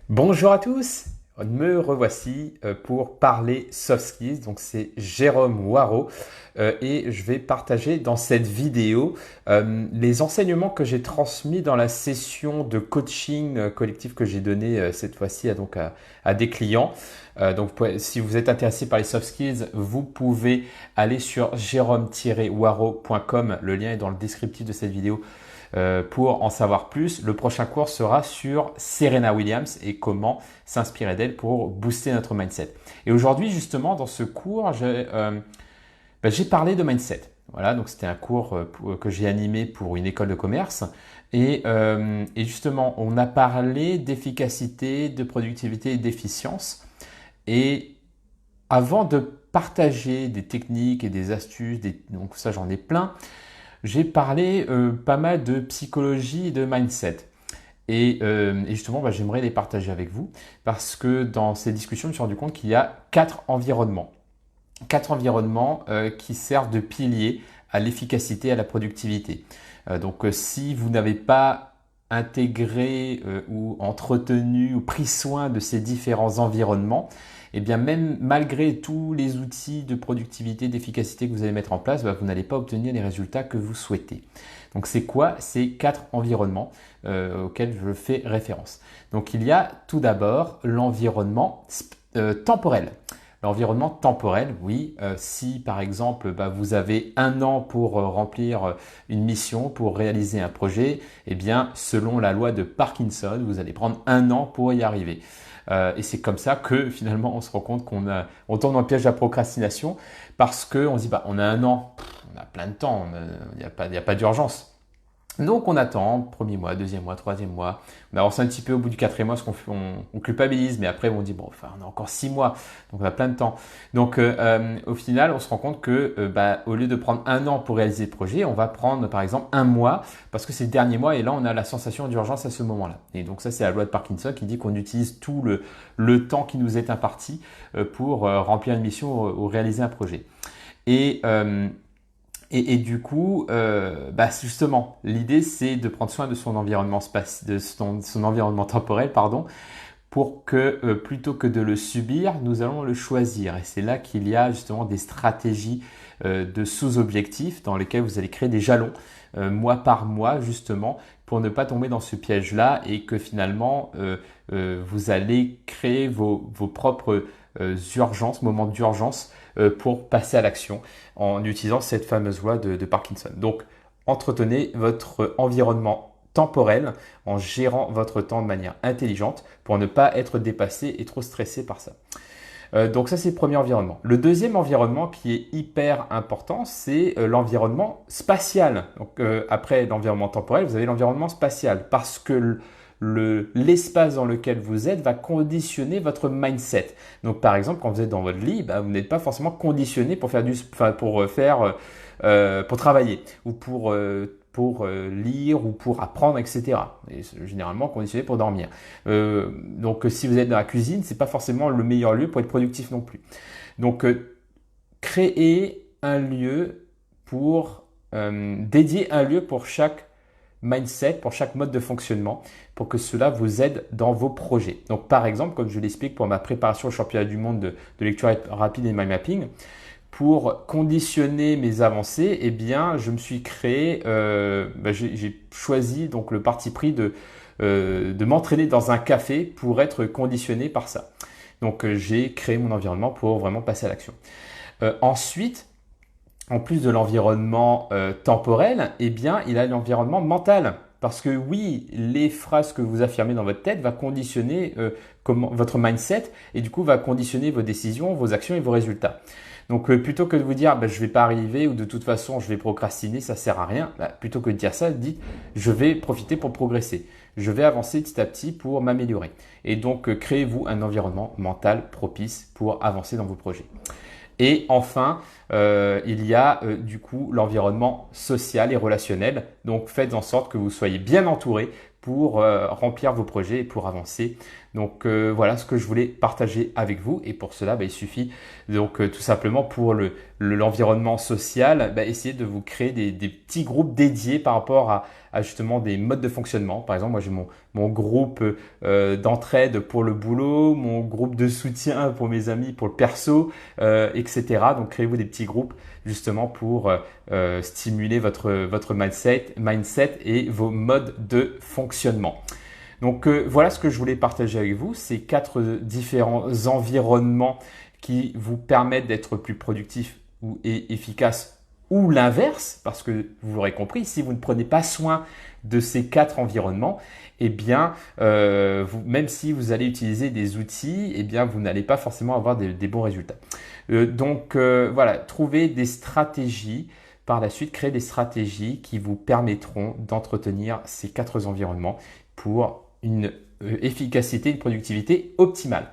Bonjour à tous, me revoici pour parler soft skills. Donc c'est Jérôme Waro et je vais partager dans cette vidéo les enseignements que j'ai transmis dans la session de coaching collectif que j'ai donné cette fois-ci à des clients. Si vous êtes intéressé par les soft skills, vous pouvez aller sur jérôme-waro.com. Le lien est dans le descriptif de cette vidéo. Pour en savoir plus, le prochain cours sera sur Serena Williams et comment s'inspirer d'elle pour booster notre mindset. Et aujourd'hui, justement, dans ce cours, j'ai parlé de mindset. Voilà, donc c'était un cours que j'ai animé pour une école de commerce. Et justement, on a parlé d'efficacité, de productivité et d'efficience. Et avant de partager des techniques et des astuces, donc ça j'en ai plein, j'ai parlé pas mal de psychologie et de mindset. Et justement, j'aimerais les partager avec vous parce que dans ces discussions, je me suis rendu compte qu'il y a 4 environnements. 4 environnements qui servent de piliers à l'efficacité et à la productivité. Si vous n'avez pas intégré ou entretenu ou pris soin de ces différents environnements, et bien même malgré tous les outils de productivité, d'efficacité que vous allez mettre en place, vous n'allez pas obtenir les résultats que vous souhaitez. Donc c'est quoi ces 4 environnements auxquels je fais référence? Donc il y a tout d'abord l'environnement temporel. L'environnement temporel, oui, si par exemple vous avez 1 an pour remplir une mission, pour réaliser un projet, eh bien selon la loi de Parkinson, vous allez prendre 1 an pour y arriver. Et c'est comme ça que finalement on se rend compte on tombe dans le piège de la procrastination parce qu'on se dit on a 1 an, on a plein de temps, il n'y a pas d'urgence. Donc on attend, premier mois, deuxième mois, troisième mois, on avance un petit peu au bout du 4e mois parce on culpabilise, mais après on dit on a encore 6 mois, donc on a plein de temps. Donc au final on se rend compte que au lieu de prendre 1 an pour réaliser le projet, on va prendre par exemple 1 mois parce que c'est le dernier mois et là on a la sensation d'urgence à ce moment-là. Et donc ça c'est la loi de Parkinson qui dit qu'on utilise tout le temps qui nous est imparti pour remplir une mission ou réaliser un projet. Et du coup, justement, l'idée c'est de prendre soin de son environnement son environnement temporel, pour que plutôt que de le subir, nous allons le choisir. Et c'est là qu'il y a justement des stratégies de sous-objectifs dans lesquels vous allez créer des jalons mois par mois justement pour ne pas tomber dans ce piège-là et que finalement vous allez créer vos propres urgences, moments d'urgence pour passer à l'action en utilisant cette fameuse loi de Parkinson. Donc, entretenez votre environnement temporel en gérant votre temps de manière intelligente pour ne pas être dépassé et trop stressé par ça. Donc ça, c'est le premier environnement. Le deuxième environnement qui est hyper important, c'est l'environnement spatial. Donc après l'environnement temporel, vous avez l'environnement spatial parce que l'espace dans lequel vous êtes va conditionner votre mindset. Donc par exemple, quand vous êtes dans votre lit, vous n'êtes pas forcément conditionné pour pour travailler ou pour lire ou pour apprendre, etc. Et c'est généralement conditionné pour dormir. Donc si vous êtes dans la cuisine, c'est pas forcément le meilleur lieu pour être productif non plus. Donc créez un lieu dédier un lieu pour chaque mindset, pour chaque mode de fonctionnement, pour que cela vous aide dans vos projets. Donc par exemple, comme je l'explique pour ma préparation au championnat du monde de lecture rapide et mind mapping, pour conditionner mes avancées, je me suis créé, j'ai choisi donc le parti pris de m'entraîner dans un café pour être conditionné par ça. Donc j'ai créé mon environnement pour vraiment passer à l'action. Ensuite, en plus de l'environnement temporel, il y a l'environnement mental. Parce que oui, les phrases que vous affirmez dans votre tête vont conditionner votre mindset et du coup va conditionner vos décisions, vos actions et vos résultats. Donc plutôt que de vous dire je vais pas arriver ou de toute façon je vais procrastiner, ça sert à rien, plutôt que de dire ça, dites je vais profiter pour progresser. Je vais avancer petit à petit pour m'améliorer. Et donc créez-vous un environnement mental propice pour avancer dans vos projets. Et enfin, il y a du coup l'environnement social et relationnel. Donc faites en sorte que vous soyez bien entouré pour remplir vos projets et pour avancer. Donc voilà ce que je voulais partager avec vous. Et pour cela, il suffit donc tout simplement pour l'environnement social, essayez de vous créer des petits groupes dédiés par rapport à justement des modes de fonctionnement. Par exemple, moi j'ai mon groupe d'entraide pour le boulot, mon groupe de soutien pour mes amis, pour le perso, etc. Donc créez-vous des petits groupes justement pour stimuler votre mindset et vos modes de fonctionnement. Donc voilà ce que je voulais partager avec vous, ces 4 différents environnements qui vous permettent d'être plus productif et efficace, ou l'inverse, parce que vous l'aurez compris, si vous ne prenez pas soin de ces 4 environnements, eh bien, même si vous allez utiliser des outils, eh bien, vous n'allez pas forcément avoir des bons résultats. Donc voilà, trouvez des stratégies. Par la suite, créez des stratégies qui vous permettront d'entretenir ces 4 environnements pour une efficacité, une productivité optimale.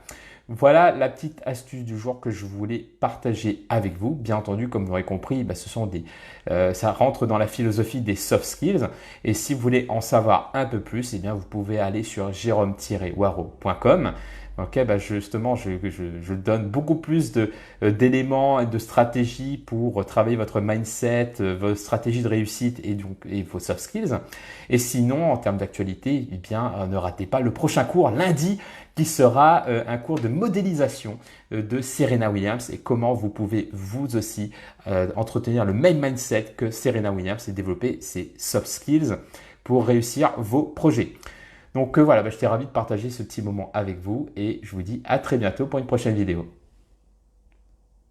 Voilà la petite astuce du jour que je voulais partager avec vous. Bien entendu, comme vous l'aurez compris, ça rentre dans la philosophie des soft skills. Et si vous voulez en savoir un peu plus, eh bien, vous pouvez aller sur jerome-waro.com. Ok, justement, je donne beaucoup plus d'éléments et de stratégies pour travailler votre mindset, vos stratégies de réussite et vos soft skills. Et sinon, en termes d'actualité, eh bien, ne ratez pas le prochain cours lundi qui sera un cours de modélisation de Serena Williams et comment vous pouvez vous aussi entretenir le même mindset que Serena Williams et développer ces soft skills pour réussir vos projets. Donc voilà, j'étais ravi de partager ce petit moment avec vous et je vous dis à très bientôt pour une prochaine vidéo.